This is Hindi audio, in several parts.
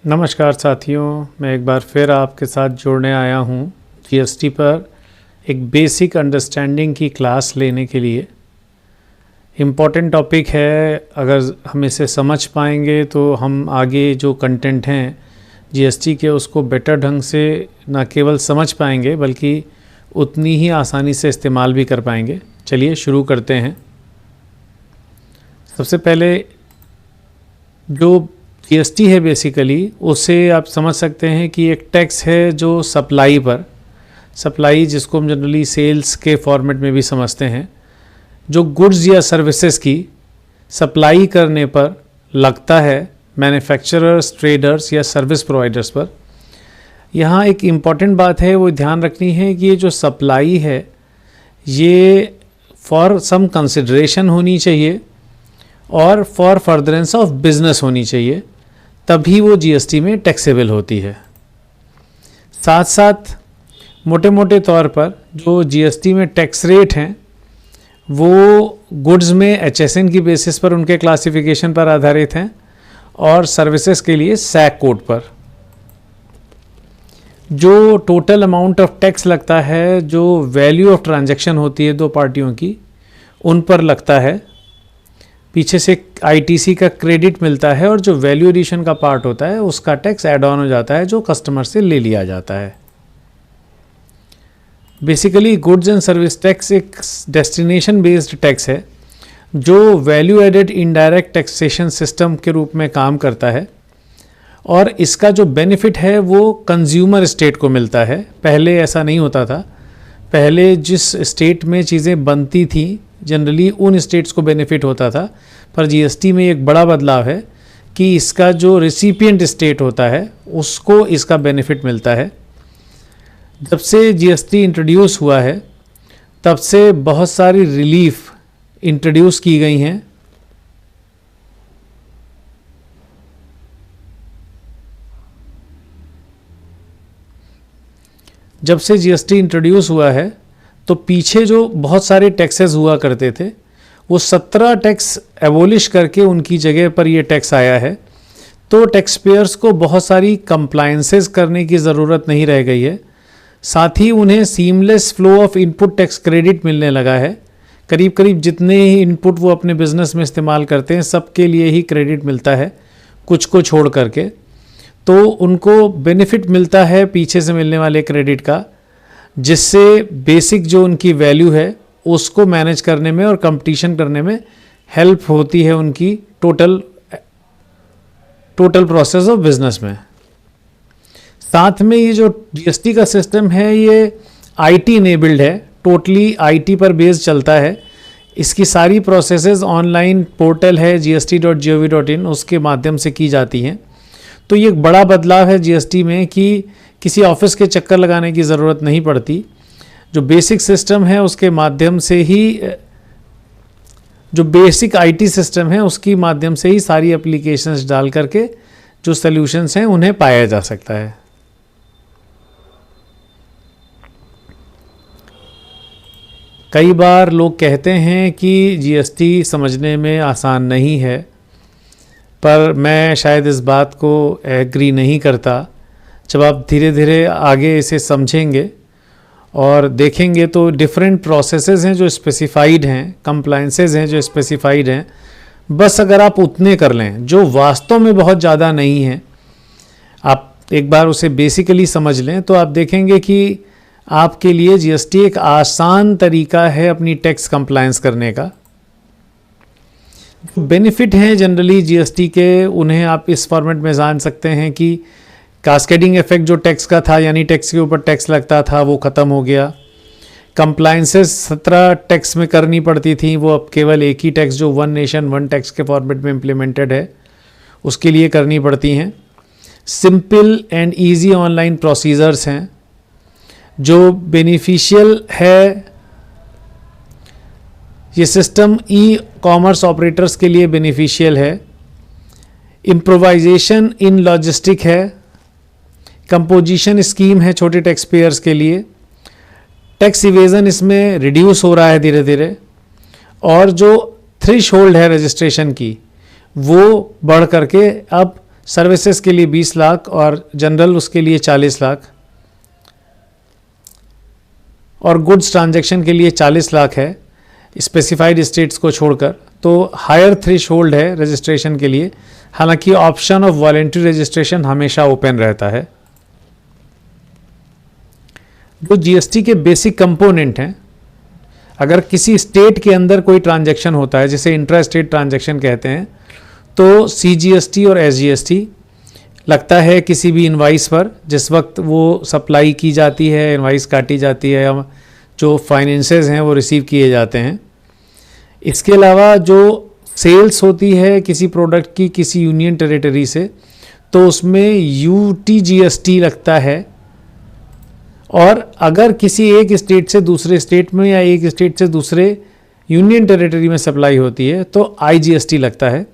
नमस्कार साथियों, मैं एक बार फिर आपके साथ जुड़ने आया हूँ जीएसटी पर एक बेसिक अंडरस्टैंडिंग की क्लास लेने के लिए। इम्पॉर्टेंट टॉपिक है, अगर हम इसे समझ पाएंगे तो हम आगे जो कंटेंट हैं जीएसटी के उसको बेटर ढंग से न केवल समझ पाएंगे बल्कि उतनी ही आसानी से इस्तेमाल भी कर पाएंगे। चलिए शुरू करते हैं। सबसे पहले जो जीएसटी है बेसिकली उसे आप समझ सकते हैं कि एक टैक्स है जो सप्लाई पर, सप्लाई जिसको हम जनरली सेल्स के फॉर्मेट में भी समझते हैं, जो गुड्स या सर्विसेज की सप्लाई करने पर लगता है मैन्युफैक्चरर्स, ट्रेडर्स या सर्विस प्रोवाइडर्स पर। यहाँ एक इम्पॉर्टेंट बात है वो ध्यान रखनी है कि ये जो सप्लाई है ये फॉर सम कंसिडरेशन होनी चाहिए और फॉर फर्दरेंस ऑफ बिजनेस होनी चाहिए, तभी वो जीएसटी में टैक्सेबल होती है। साथ साथ मोटे मोटे तौर पर जो जीएसटी में टैक्स रेट हैं वो गुड्स में एचएसएन की बेसिस पर उनके क्लासिफिकेशन पर आधारित हैं और सर्विसेज के लिए सैक कोड पर। जो टोटल अमाउंट ऑफ टैक्स लगता है, जो वैल्यू ऑफ ट्रांजैक्शन होती है दो पार्टियों की, उन पर लगता है। पीछे से आईटीसी का क्रेडिट मिलता है और जो वैल्यू एडिशन का पार्ट होता है उसका टैक्स ऐड ऑन हो जाता है जो कस्टमर से ले लिया जाता है। Basically goods and service tax एक डेस्टिनेशन बेस्ड टैक्स है जो value added indirect taxation system के रूप में काम करता है और इसका जो बेनिफिट है वो कंज्यूमर स्टेट को मिलता है। पहले ऐसा नहीं होता था। पहले जिस स्टेट में चीज़ें बनती थी जनरली उन स्टेट्स को बेनिफिट होता था, पर जीएसटी में एक बड़ा बदलाव है कि इसका जो रिसिपिएंट स्टेट होता है उसको इसका बेनिफिट मिलता है। जब से जीएसटी इंट्रोड्यूस हुआ है तब से बहुत सारी रिलीफ इंट्रोड्यूस की गई हैं। जब से जीएसटी इंट्रोड्यूस हुआ है तो पीछे जो बहुत सारे टैक्सेस हुआ करते थे वो 17 टैक्स एबोलिश करके उनकी जगह पर ये टैक्स आया है। तो टैक्स पेयर्स को बहुत सारी कंप्लायंसेस करने की ज़रूरत नहीं रह गई है। साथ ही उन्हें seamless flow of input tax credit मिलने लगा है। करीब करीब जितने ही इनपुट वो अपने बिजनेस में इस्तेमाल करते हैं सबके लिए ही क्रेडिट मिलता है, कुछ को छोड़ करके। तो उनको बेनिफिट मिलता है पीछे से मिलने वाले क्रेडिट का, जिससे बेसिक जो उनकी वैल्यू है उसको मैनेज करने में और कंपटीशन करने में हेल्प होती है उनकी टोटल प्रोसेस ऑफ बिजनेस में। साथ में ये जो जीएसटी का सिस्टम है ये आईटी इनेबल्ड है, टोटली आईटी पर बेस्ड चलता है। इसकी सारी प्रोसेसेस ऑनलाइन पोर्टल है gst.gov.in उसके माध्यम से की जाती हैं। तो ये एक बड़ा बदलाव है जीएसटी में कि किसी ऑफिस के चक्कर लगाने की ज़रूरत नहीं पड़ती। जो बेसिक सिस्टम है उसके माध्यम से ही, जो बेसिक आईटी सिस्टम है उसकी माध्यम से ही सारी एप्लीकेशंस डाल करके जो सॉल्यूशंस हैं उन्हें पाया जा सकता है। कई बार लोग कहते हैं कि जीएसटी समझने में आसान नहीं है, पर मैं शायद इस बात को एग्री नहीं करता। जब आप धीरे धीरे आगे इसे समझेंगे और देखेंगे तो डिफरेंट प्रोसेसेस हैं जो स्पेसिफाइड हैं, कंप्लायंसेस हैं जो स्पेसिफाइड हैं। बस अगर आप उतने कर लें जो वास्तव में बहुत ज़्यादा नहीं है, आप एक बार उसे बेसिकली समझ लें तो आप देखेंगे कि आपके लिए जीएसटी एक आसान तरीका है अपनी टैक्स कंप्लायंस करने का। बेनिफिट हैं जनरली जीएसटी के, उन्हें आप इस फॉर्मेट में जान सकते हैं कि कास्केडिंग इफेक्ट जो टैक्स का था, यानी टैक्स के ऊपर टैक्स लगता था, वो ख़त्म हो गया। कंप्लायंसेस 17 टैक्स में करनी पड़ती थी, वो अब केवल एक ही टैक्स जो वन नेशन वन टैक्स के फॉर्मेट में इम्प्लीमेंटेड है उसके लिए करनी पड़ती हैं। Simple and easy online procedures हैं जो बेनिफिशियल है। ये सिस्टम ई कॉमर्स ऑपरेटर्स के लिए बेनिफिशियल है। इम्प्रोवाइजेशन इन लॉजिस्टिक है। कंपोजिशन स्कीम है छोटे टैक्स पेयर्स के लिए। टैक्स इवेजन इसमें रिड्यूस हो रहा है धीरे धीरे, और जो थ्रेशोल्ड है रजिस्ट्रेशन की वो बढ़ करके अब सर्विसेज के लिए 20 लाख और जनरल उसके लिए 40 लाख, और गुड्स ट्रांजैक्शन के लिए 40 लाख है स्पेसिफाइड स्टेट्स को छोड़कर। तो हायर थ्रेश होल्ड है रजिस्ट्रेशन के लिए, हालांकि ऑप्शन ऑफ वॉलेंट्री रजिस्ट्रेशन हमेशा ओपन रहता है। जो जीएसटी के बेसिक कंपोनेंट हैं, अगर किसी स्टेट के अंदर कोई ट्रांजैक्शन होता है जिसे इंट्रा स्टेट ट्रांजैक्शन कहते हैं, तो सीजीएसटी और एसजीएसटी लगता है किसी भी इनवाइस पर जिस वक्त वो सप्लाई की जाती है, इनवाइस काटी जाती है, या जो फाइनेंसेस हैं वो रिसीव किए जाते हैं। इसके अलावा जो सेल्स होती है किसी प्रोडक्ट की किसी यूनियन टेरिटरी से, तो उसमें यूटीजीएसटी लगता है। और अगर किसी एक स्टेट से दूसरे स्टेट में या एक स्टेट से दूसरे यूनियन टेरिटरी में सप्लाई होती है तो आईजीएसटी लगता है।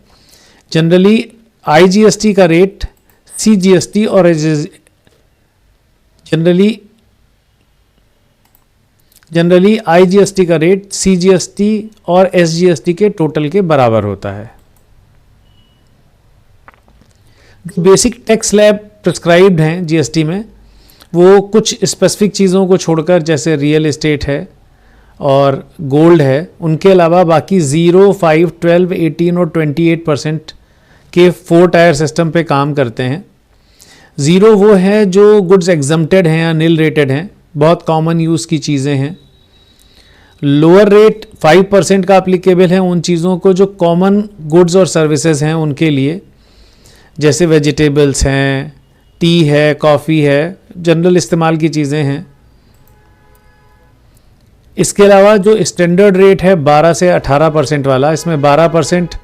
जनरली आईजीएसटी का रेट सीजीएसटी और जनरली आईजीएसटी का रेट सीजीएसटी और एसजीएसटी के टोटल के बराबर होता है। बेसिक टैक्स स्लैब प्रिस्क्राइब्ड हैं जीएसटी में, वो कुछ स्पेसिफिक चीज़ों को छोड़कर, जैसे रियल एस्टेट है और गोल्ड है, उनके अलावा बाकी 0, 5, 12, 18 और 28% के 4 टायर सिस्टम पे काम करते हैं। 0 वो है जो गुड्स एग्जम्प्टेड हैं या नील रेटेड हैं, बहुत कॉमन यूज़ की चीज़ें हैं। लोअर रेट 5% का अप्लीकेबल है उन चीज़ों को जो कॉमन गुड्स और सर्विसेज हैं उनके लिए, जैसे वेजिटेबल्स हैं, टी है, कॉफ़ी है, जनरल इस्तेमाल की चीज़ें हैं। इसके अलावा जो स्टैंडर्ड रेट है 12 से 18% वाला, इसमें 12%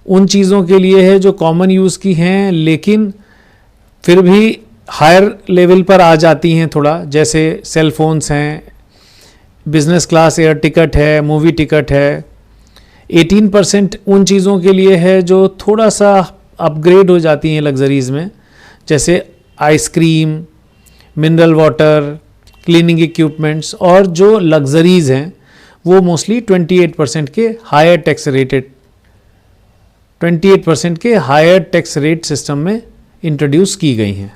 उन चीज़ों के लिए है जो कॉमन यूज़ की हैं लेकिन फिर भी हायर लेवल पर आ जाती हैं थोड़ा, जैसे सेल फोन्स हैं, बिजनेस क्लास एयर टिकट है, मूवी टिकट है। 18% उन चीज़ों के लिए है जो थोड़ा सा अपग्रेड हो जाती हैं लग्जरीज़ में, जैसे ice cream, mineral water, cleaning equipments, और जो लग्जरीज़ हैं वो मोस्टली 28% के हायर टैक्स रेटेड 28% के हायर टैक्स रेट सिस्टम में इंट्रोड्यूस की गई हैं।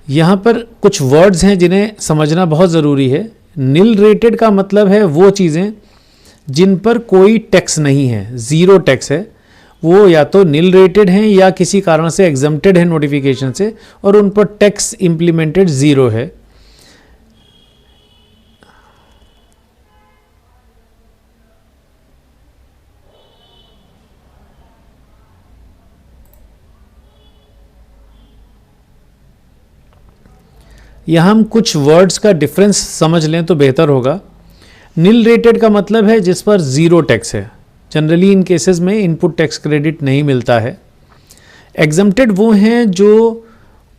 यहाँ पर कुछ वर्ड्स हैं जिन्हें समझना बहुत ज़रूरी है। नील रेटेड का मतलब है वो चीज़ें जिन पर कोई टैक्स नहीं है, ज़ीरो टैक्स है, वो या तो नील रेटेड हैं या किसी कारण से एग्जम्प्टेड है नोटिफिकेशन से और उन पर टैक्स इम्प्लीमेंटेड ज़ीरो है। यहाँ हम कुछ वर्ड्स का डिफरेंस समझ लें तो बेहतर होगा। नील रेटेड का मतलब है जिस पर ज़ीरो टैक्स है, जनरली इन केसेस में इनपुट टैक्स क्रेडिट नहीं मिलता है। एग्जम्प्टेड वो हैं जो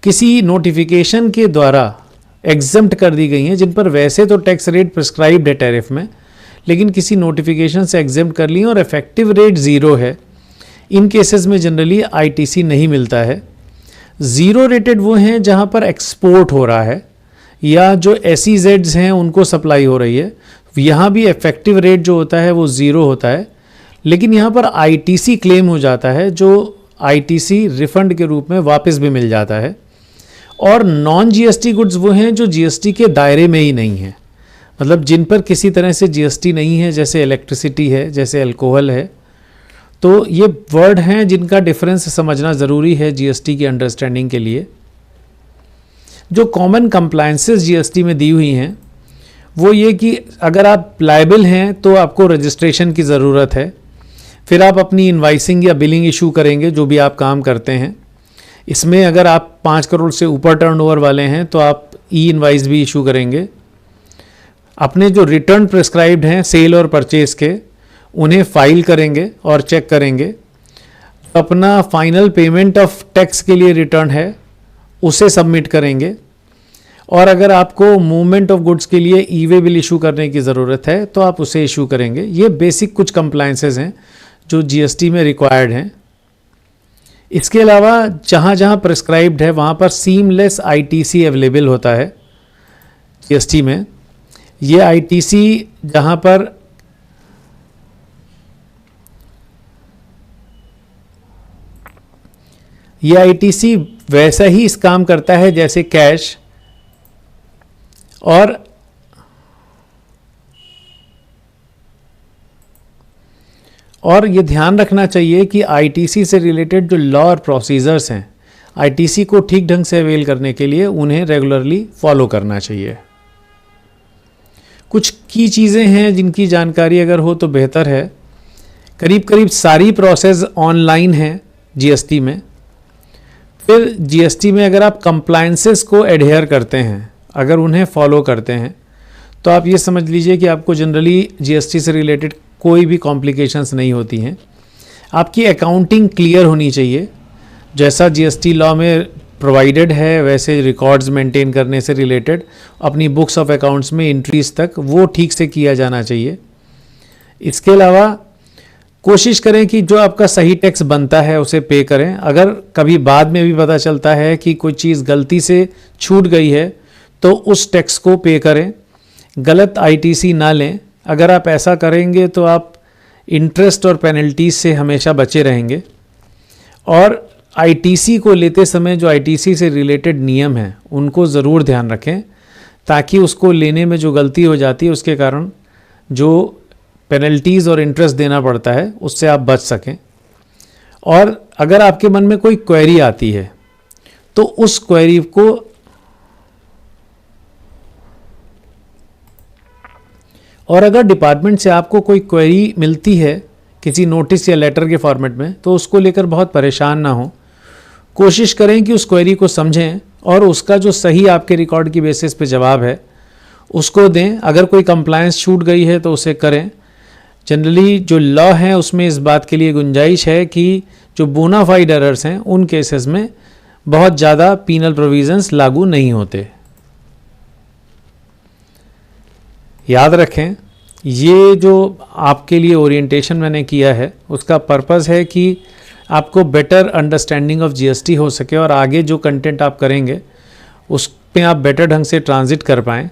किसी नोटिफिकेशन के द्वारा एग्जम्प्ट कर दी गई हैं, जिन पर वैसे तो टैक्स रेट प्रिस्क्राइब्ड है टैरिफ में, लेकिन किसी नोटिफिकेशन से एग्जम्प्ट कर ली और इफेक्टिव रेट ज़ीरो है। इन केसेस में जनरली आईटीसी नहीं मिलता है। ज़ीरो रेटेड वो हैं जहाँ पर एक्सपोर्ट हो रहा है या जो SEZs हैं उनको सप्लाई हो रही है, यहाँ भी इफेक्टिव रेट जो होता है वो ज़ीरो होता है, लेकिन यहाँ पर ITC क्लेम हो जाता है, जो ITC रिफंड के रूप में वापस भी मिल जाता है। और नॉन GST गुड्स वो हैं जो GST के दायरे में ही नहीं हैं, मतलब जिन पर किसी तरह से GST नहीं है, जैसे इलेक्ट्रिसिटी है, जैसे अल्कोहल है। तो ये वर्ड हैं जिनका डिफरेंस समझना ज़रूरी है GST की अंडरस्टैंडिंग के लिए। जो कॉमन कंप्लायंसेस GST में दी हुई हैं वो ये कि अगर आप लायबल हैं तो आपको रजिस्ट्रेशन की ज़रूरत है, फिर आप अपनी इनवाइसिंग या बिलिंग इशू करेंगे जो भी आप काम करते हैं। इसमें अगर आप 5 करोड़ से ऊपर टर्नओवर वाले हैं तो आप इनवाइस भी इशू करेंगे। अपने जो रिटर्न प्रिस्क्राइब्ड हैं सेल और परचेज के, उन्हें फाइल करेंगे और चेक करेंगे। अपना फाइनल पेमेंट ऑफ टैक्स के लिए रिटर्न है उसे सबमिट करेंगे। और अगर आपको मूवमेंट ऑफ गुड्स के लिए ई-वे बिल इशू करने की ज़रूरत है तो आप उसे इशू करेंगे। ये बेसिक कुछ कंप्लायंसेस हैं जो GST में रिक्वायर्ड हैं। इसके अलावा जहाँ जहाँ प्रिस्क्राइब्ड है वहाँ पर सीमलेस ITC अवेलेबल होता है GST में। ये ITC जहाँ पर ये आईटीसी वैसा ही इस काम करता है जैसे कैश, और ये ध्यान रखना चाहिए कि आईटीसी से रिलेटेड जो लॉ और प्रोसीजर्स हैं, आईटीसी को ठीक ढंग से अवेल करने के लिए उन्हें रेगुलरली फॉलो करना चाहिए। कुछ की चीज़ें हैं जिनकी जानकारी अगर हो तो बेहतर है। करीब करीब सारी प्रोसेस ऑनलाइन है जीएसटी में। फिर जीएसटी में अगर आप कंप्लायंसेस को एडहेयर करते हैं, अगर उन्हें फॉलो करते हैं, तो आप ये समझ लीजिए कि आपको जनरली जीएसटी से रिलेटेड कोई भी कॉम्प्लिकेशंस नहीं होती हैं। आपकी अकाउंटिंग क्लियर होनी चाहिए, जैसा जीएसटी लॉ में प्रोवाइडेड है वैसे रिकॉर्ड्स मेंटेन करने से रिलेटेड अपनी बुक्स ऑफ अकाउंट्स में एंट्रीज तक वो ठीक से किया जाना चाहिए। इसके अलावा कोशिश करें कि जो आपका सही टैक्स बनता है उसे पे करें। अगर कभी बाद में भी पता चलता है कि कोई चीज़ गलती से छूट गई है तो उस टैक्स को पे करें, गलत आईटीसी ना लें। अगर आप ऐसा करेंगे तो आप इंटरेस्ट और पेनल्टीज से हमेशा बचे रहेंगे। और आईटीसी को लेते समय जो आईटीसी से रिलेटेड नियम हैं उनको ज़रूर ध्यान रखें, ताकि उसको लेने में जो गलती हो जाती है उसके कारण जो पेनल्टीज़ और इंटरेस्ट देना पड़ता है उससे आप बच सकें। और अगर आपके मन में कोई क्वेरी आती है तो उस क्वेरी को और अगर डिपार्टमेंट से आपको कोई क्वेरी मिलती है किसी नोटिस या लेटर के फॉर्मेट में, तो उसको लेकर बहुत परेशान ना हो। कोशिश करें कि उस क्वेरी को समझें और उसका जो सही आपके रिकॉर्ड की बेसिस पे जवाब है उसको दें। अगर कोई कंप्लायंस छूट गई है तो उसे करें। जनरली जो लॉ है उसमें इस बात के लिए गुंजाइश है कि जो बोनाफाइड एरर्स हैं उन केसेस में बहुत ज़्यादा पीनल प्रोविजंस लागू नहीं होते। याद रखें, ये जो आपके लिए ओरिएंटेशन मैंने किया है उसका पर्पस है कि आपको बेटर अंडरस्टैंडिंग ऑफ जीएसटी हो सके और आगे जो कंटेंट आप करेंगे उस पे आप बेटर ढंग से ट्रांजिट कर पाएँ।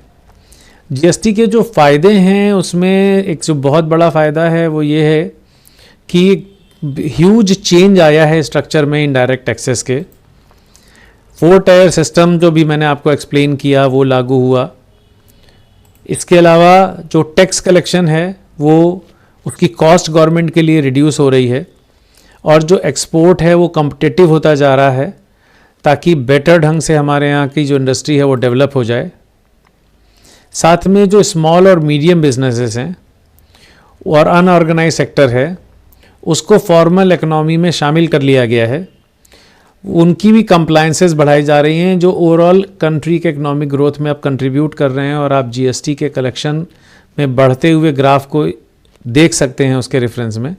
जीएसटी के जो फ़ायदे हैं उसमें एक जो बहुत बड़ा फ़ायदा है वो ये है कि ह्यूज चेंज आया है स्ट्रक्चर में इनडायरेक्ट टैक्सेस के। 4 टायर सिस्टम जो भी मैंने आपको एक्सप्लेन किया वो लागू हुआ। इसके अलावा जो टैक्स कलेक्शन है वो उसकी कॉस्ट गवर्नमेंट के लिए रिड्यूस हो रही है, और जो एक्सपोर्ट है वो कम्पिटिटिव होता जा रहा है ताकि बेटर ढंग से हमारे यहाँ की जो इंडस्ट्री है वो डेवलप हो जाए। साथ में जो स्मॉल और मीडियम बिजनेसेस हैं और अनऑर्गेनाइज सेक्टर है उसको फॉर्मल इकोनॉमी में शामिल कर लिया गया है। उनकी भी कंप्लायंसेस बढ़ाई जा रही हैं जो ओवरऑल कंट्री के इकोनॉमिक ग्रोथ में आप कंट्रीब्यूट कर रहे हैं। और आप जीएसटी के कलेक्शन में बढ़ते हुए ग्राफ को देख सकते हैं उसके रेफरेंस में।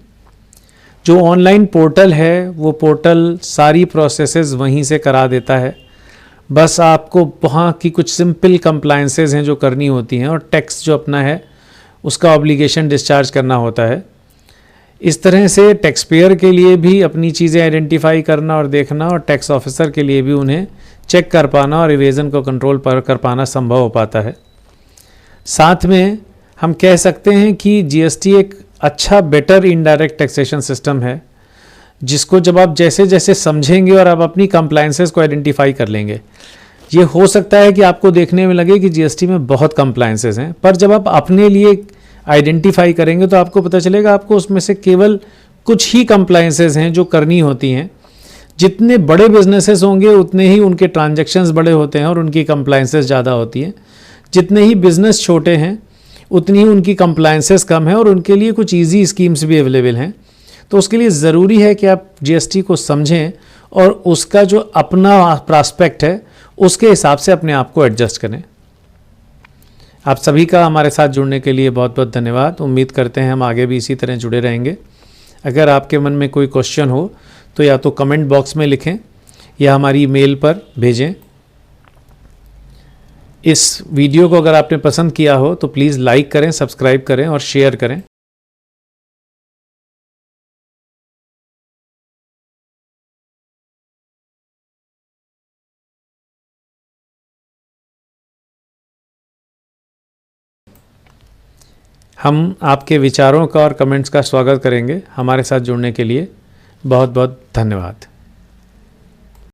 जो ऑनलाइन पोर्टल है वो पोर्टल सारी प्रोसेसेस वहीं से करा देता है। बस आपको वहाँ की कुछ सिंपल कंप्लायंसेस हैं जो करनी होती हैं और टैक्स जो अपना है उसका ऑब्लिगेशन डिस्चार्ज करना होता है। इस तरह से टैक्स पेयर के लिए भी अपनी चीज़ें आइडेंटिफाई करना और देखना, और टैक्स ऑफिसर के लिए भी उन्हें चेक कर पाना और इवेजन को कंट्रोल पर कर पाना संभव हो पाता है। साथ में हम कह सकते हैं कि जीएसटी एक अच्छा बेटर इनडायरेक्ट टैक्सेशन सिस्टम है, जिसको जब आप जैसे जैसे समझेंगे और आप अपनी कंप्लायंसेस को आइडेंटिफाई कर लेंगे, ये हो सकता है कि आपको देखने में लगे कि जीएसटी में बहुत कंप्लायंसेस हैं, पर जब आप अपने लिए आइडेंटिफाई करेंगे तो आपको पता चलेगा आपको उसमें से केवल कुछ ही कंप्लायंसेस हैं जो करनी होती हैं। जितने बड़े बिजनेसेस होंगे उतने ही उनके ट्रांजैक्शंस बड़े होते हैं और उनकी कंप्लायंसेस ज़्यादा होती हैं। जितने ही बिज़नेस छोटे हैं उतनी ही उनकी कंप्लायंसेस कम है और उनके लिए कुछ ईजी स्कीम्स भी अवेलेबल हैं। तो उसके लिए ज़रूरी है कि आप जीएसटी को समझें और उसका जो अपना प्रॉस्पेक्ट है उसके हिसाब से अपने आप को एडजस्ट करें। आप सभी का हमारे साथ जुड़ने के लिए बहुत बहुत धन्यवाद। उम्मीद करते हैं हम आगे भी इसी तरह जुड़े रहेंगे। अगर आपके मन में कोई क्वेश्चन हो तो या तो कमेंट बॉक्स में लिखें या हमारी ईमेल पर भेजें। इस वीडियो को अगर आपने पसंद किया हो तो प्लीज़ लाइक करें, सब्सक्राइब करें और शेयर करें। हम आपके विचारों का और कमेंट्स का स्वागत करेंगे। हमारे साथ जुड़ने के लिए बहुत बहुत धन्यवाद।